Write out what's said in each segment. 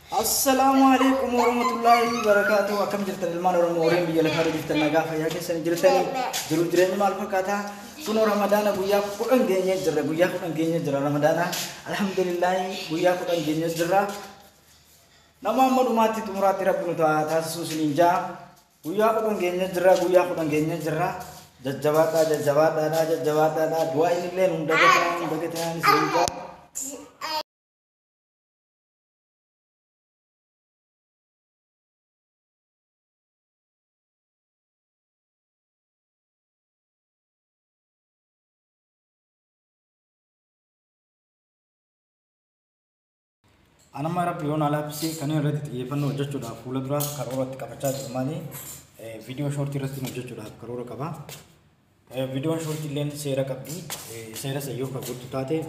Assalamualaikum warahmatullahi wabarakatuh. Akam jirtan ilman orang orang biya la kare jirtan naga fa yake san jirtani jiru jirani mal fakata kuno ramadana buya ku dan genye jirra buya ku dan genye jirra ramadana alhamdulillah buya ku dan genye jirra nama madu mati tumurati rabbinu ta tasus ninja buya ku dan genye jirra jajjabata da dua ini len dagetan sinja Anak marah pion alap sih karena reddit event nojo sudah full dra karora kabaca jamani video short tiras nojo sudah karora kaba video short len sera kabi sera sayo ka gudu tate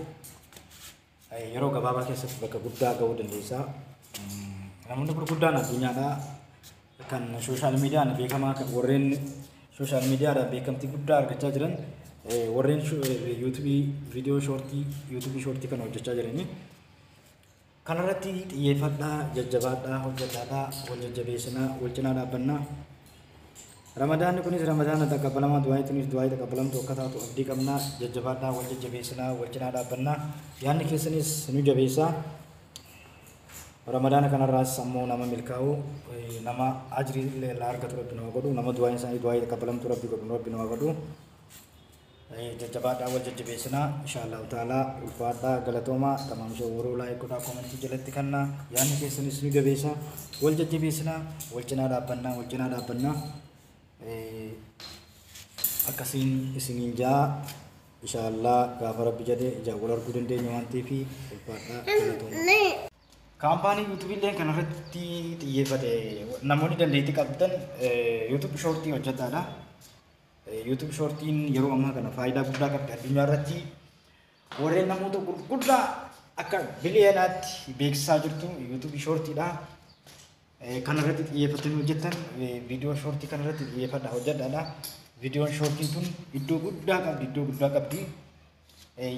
yero ka baba ke sebab ka gudda ka udan desa namun itu gudda na dunia da kan social media na beka ma warren social media da bekam ti gudda ka jajaran warren youtube video shorti youtube shorti kan nojo jajaran ni kanarati yefadda jajjabada hojjata waljajabesna walchinada banna ramadan kunis ramadan taqabbalama du'aitunis du'ai taqabbalam to kata to abdi kamna jajjabada waljajabesna walchinada banna yani kesenis nu jabesa ramadan kana ras sammo nama milkau nama ajri le larga to rabbi godu nama du'ai sai du'ai taqabbalam to rabbi godu jajjabaadha wal jajjabeesna insyaallah taala ulfaadha galatoma tamam shawuru like kuda comment jalatti kanna yaani keessanis nu jabeesa wal jajjabeesna wal cina dhaabbanna akkasiin isiniin jaa insyaallah gaafa rabbi jedhe ija wal arguu dandeenya waan ta'eef ulfaadha galatoma kaampaanii YouTube illee kanarratti xiyyeeffate namoonni dandeettii qabdan YouTube shortii hojjetaadha YouTube shortiin yeroo ammaa kana faayidaa guddaa qabdi addunyaa irratti warreen namoota gurguddaa akka biliyoonaatti beeksisaa jirtu YouTube shortiidha kana irratti xiyyeeffatanii hojjetan viidiyoo shortii kana irratti xiyyeeffadha hojjedhaadha viidiyoon shortiin tun iddoo guddaa qabdi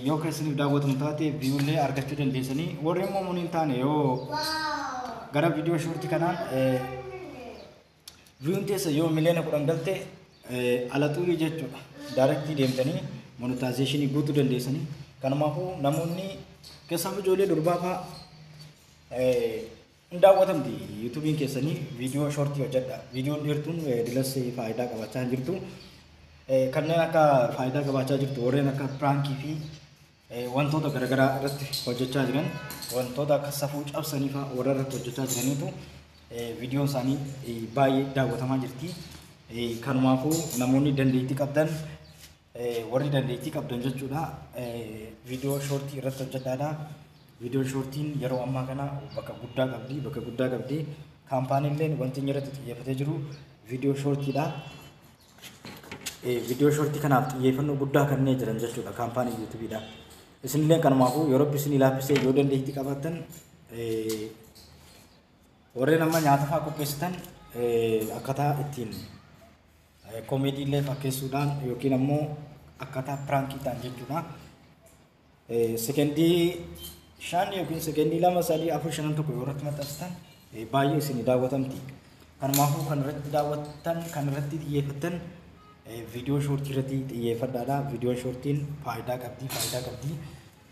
yoo keessaniif daawwatamu taate viiyuulee argachuu dandeessanii warreen moomuun hin taane yoo gara viidiyoo shortii kanaan viiyuun teessa yoo miliyoona 10 galte alaxuuli jechuudha directly deemtanii monetization guutuu dandeessanii kanumaafuu namoonni keessaa ijoollee durbaa fa'aa daawwatamti YouTubein keessanii viidiyoo shortii hojjedha viidiyoon dheertuun dilas faayidaa qabaachaa jirtu kanneen akka faayidaa qabaachaa jirtu warreen akka pranki fi wantoota garaagaraa irratti hojjechaa jiran wantoota akka safuu cabsanii fa'aa warra irratti hojjechaa jiraniitu viidiyoon isaanii baay'ee daawwatamaa jirti kanumaafuu namoonni dandeettii qabdan warri dandeettii qabdan jechuudha viidiyoo shortii irratti hojjedhaadha viidiyoo shortiin yeroo ammaa kana bakka guddaa qabdi kaampaaniileen wanti inni irratti xiyyeeffatee jiru viidiyoo shortiidha viidiyoo shortii kanaaf xiyyeeffannoo guddaa kanneen jiran jechuudha kaampaanii yuutuubiidha isinillee kanumaafuu yeroo isin ilaaffisee yoo dandeettii qabaattan warreen amma nyaata fa'aa qopheessitan akkaataa ittiin comedy illee fakkeessuudhaan yookiin ammoo akkaataa prank ta'an jechuudha sekendii 5 yookiin sekendii 2 3 4 5 tokko yoo irratti maxxansitan baay'ee isin daawwatamti kanumaafuu kan irratti daawwattan kan irratti xiyyeeffattan viidiyoo shortii irratti xiyyeeffadhaadha viidiyoo shortiin faayidaa qabdi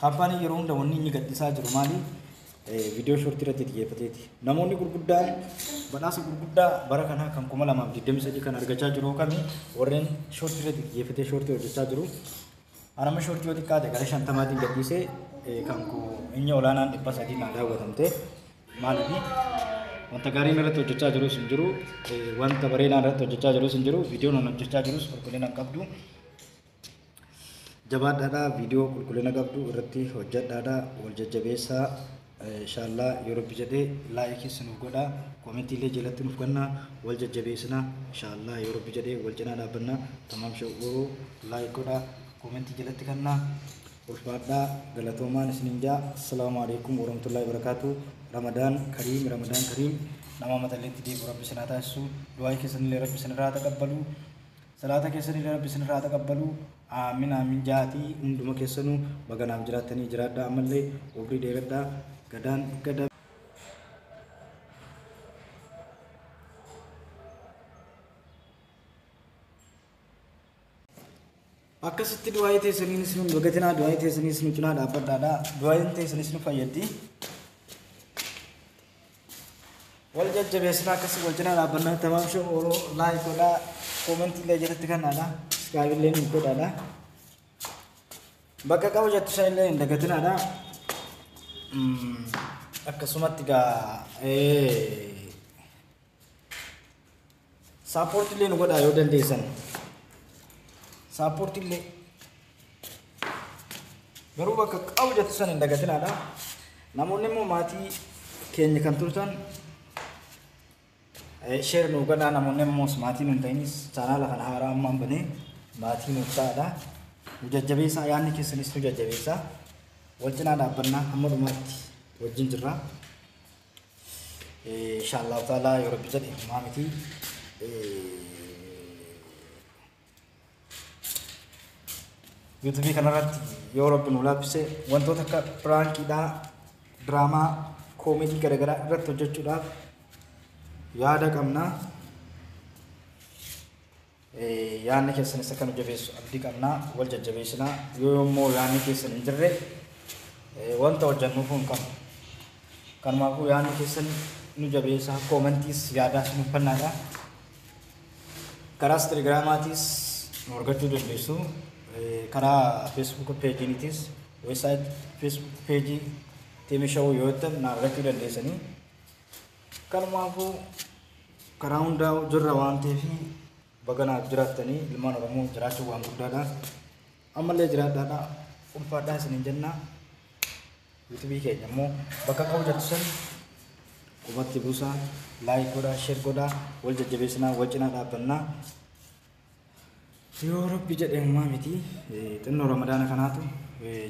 kaampaanii yeroo hunda wanni inni gadhiisaa jiru maali video shortii irratti xiyyeeffateeti namoonni gurguddaan badhaasa gurguddaa bara kanaa kan 2023 kan argachaa jiru kami warreen shortii irratti xiyyeeffatee shortii hojjechaa jiru anama shortii yoo xiqqaate gara 50tiin gadhiisee kan inni olaanaan 300 na daawwatamte maaliif wanta gaariin irratti hojjechaa jiru sin jiru wanta bareedaan irratti hojjechaa jiru sin jiru viidiyoon an hojjechaa jirus qulqullina qabdu jabaadhaadha viidiyoo qulqullina qabdu irratti hojjedhaadha wal jajjabeessaa inshallah yeroo bijade like sinu goda comment ile jalatti nuuf ganna wal jajjabeesna inshallah yeroo bijade wal cina dhaabbanna tamam shawuru like goda comment jalatti kanna ulfaadha galatoomaan isninja assalamu alaykum warahmatullahi wabarakatuh ramadan kareem nama mataletti deebu rabbi sana taasisu du'aa keessan illee rabbi sana irraa taqabbalu salaata keessan illee rabbi sana irraa taqabbalu aamin jaati hunduma keessanu baganaaf jiraatanii jiraadha amallee obri dheeradha gadaan akkasitti du'aa teessanii isin bagatinaa du'aa teessanii isin cinaa dhaabbadhaadha du'aa teessanii isin fayyaddi wal jajjabeessinaa akkasii wal cinaa dhaabbannaa tamaam shoo laayik godhaa koomentii illee jalatti kannaadha iskaabii illee ni godhaadha bakka qabu jettu san illee hin dagatinaadha akkasumatti gaa saappoortii illee nu godhaa yoo dandeessan saappoortii illee garuu bakka qabu jettu san hin dagatinaadha namoonni immoo maatii keenya kan turtan share nu godhaa namoonni immoo maatii nu hin ta'inis chaanaala kana haaraa ammaan banee maatii nu ta'aadha nu jajjabeessaa yaadni keessanis nu jajjabeessaa wal cinaa dhaabbannaa hamma dhumaatti wajjin jirra inshaallahu ta'ala yoo rabbi jedhe maamitii YouTube kanarratti yoo rabbi nu laaffise wantoota akka piraankiidhaa diraamaa koomedii garaagaraa irratti hojjechuudhaaf yaada qabna yaadni keessanis akka nu jabeessu abdii qabna wal jajjabeessinaa yoo immoo yaadni keessan hin jirre wanta hojjennuuf hin qabnu kanumaafuu yaadni keessan nu jabeessaa koomentiis yaadaas nu fannaadha karaa telegiraamaatiis nu argachuu dandeessu karaa Facebook peejiinitis website Facebook peejii Teemishawuu yoo ta'an na argachuu dandeessanii kanumaafuu karaa hundaa jirra waan ta'eef baganaaf jiraattanii ilmaan Oromoo jiraachuu waan guddaadha ammallee jiraadhaadha ulfaadhaa isiniin jenna YouTube keenya immoo bakka qabu jettu san qubatti buusaa laayik godhaa sheer godhaa wal jajjabeessinaa wal cinaa dhaabbannaa yoo rabbi jedhe uumaa miti xinnoo ramadaana kanaatu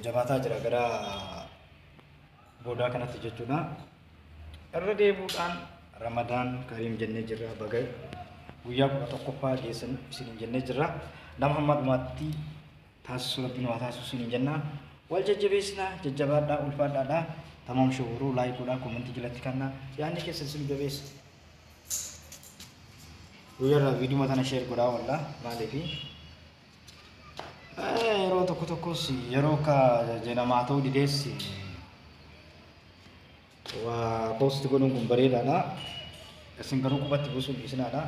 jabaataa jira gara boodaa kanatti jechuudha irra deebuudhaan ramadaan kariim jennee jirra baga guyyaa 11ffaa geessan isin jennee jirra nama hamma dhumaatti taasisuu rabbiin waa taasisuu isin jenna wal jajjabeessinaa jajjabaadhaa ulfaadhaadhaa tamaam showruu laayik godhaa koomentii jalatti kannaa yaadni keessa isin jabeessa guyyaarraa viidiyoo tana sheer godhaa walla maaliifi yeroo tokkos yeroo ka jedhamaa ta'uu dideessi waa post godhuun kun bareedaadha isin garuu qubatti buusuun dhiisinaadha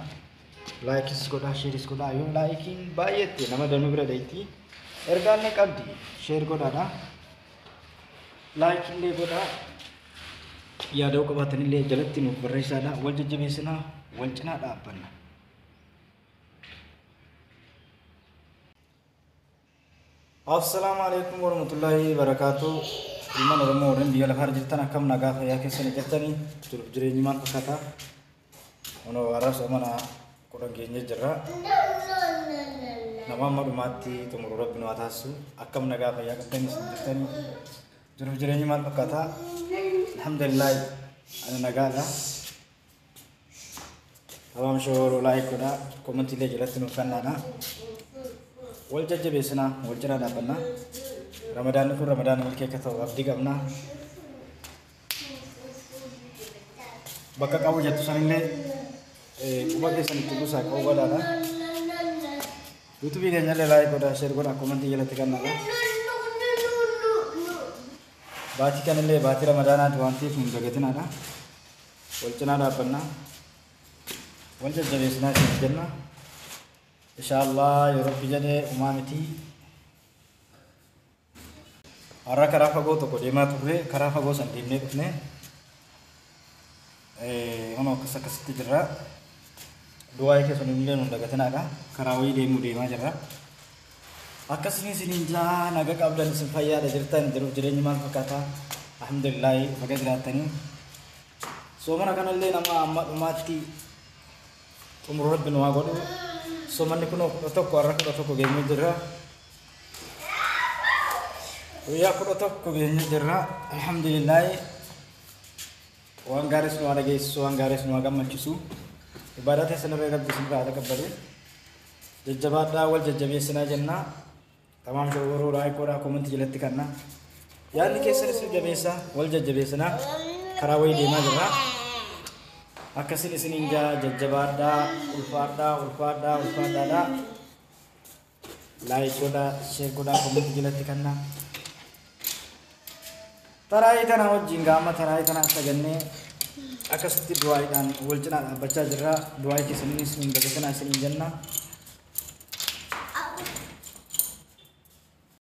laayikis godhaa sheeris godhaa yoo laayikiin baay'eetti nama danuu bira deetti ergaan ni qabdi sheer godhaadha laayikillee godhaa yaada'uu qabaatanillee jalatti nuuf barreessaadha wal jajjabeessinaa wal cinaa dhaabbanna Assalamualaikum warahmatullahi wabarakatuh. Ilman Oromoo warreen biyya lafaa jirtan akkam nagaa fayyaa keessanii jirtanii jiruuf jireenyi maal fakkaata? Kunoo har'a soomana kudhan geenyee jirra. Nama amma dhumaatti xumuruu rabbi nu haa taasisu akkam nagaa fayyaa qabdanii jirtanii jiruuf jireenyi maal fakkaata? Alhamdulillah ani nagaadha. Tamaam showruu laayik godhaa koomentii jalatti nuuf kennaadha. wal jajjabeessinaa wal cinaa dhaabbannaa ramadaanni kun ramadaana milkee akka ta'u abdii qabnaa bakka qabu jettu sanillee quba keessanitti buusaa qabu godhaadha YouTube keenyallee laayik godhaa sheer godhaa koomentii jalatti kennaadha baatii kanillee baatii ramadaanaati waan ta'eef hin dagatinaadha wal cinaa dhaabbannaa wal jajjabeessinaa isin jenna Insyaallah ya Rabbi jane umamiti arra karafa go to ko dema turre karafa go san dimne kufne ono kasakasti jirra doa ke sonille non daga tanaga karawi demu dema jirra akkasini sininja naga qabdan sin fayya da jirtan jiru jireenyi mal fakata alhamdulillah baga jiratani so mana kanalle nama amma umati umur rabbin wa godu so manni kuno tokko arra kuno tokko geenye jirra ya kuno tokko geenye jirra alhamdulillah waan gaaris nu wada geessu waan gaaris nu gammachiisu ibadate sanarra rabbi subhanahu wa ta'ala jajjabaadhaa wal jajjabeessinaa jenna tamaam showruu laayik godhaa koomentii jalatti kenna yaadni keessanis nu jabeessaa wal jajjabeessinaa karaa wayii deemaa jirra akkasin isinin jajjabaadhaa ulfaadhaa ulfaadhaadhaa laayik godhaa, sheer godhaa, koomenti jalatti kannaa. Taraayii kana wajjin gaama taraayii kana sagannee akkasitti du'aayiidhaan wal cinaa dhaabbachaa jirra. Du'aayii keessaninis hin baqatinaa isiniin jenna.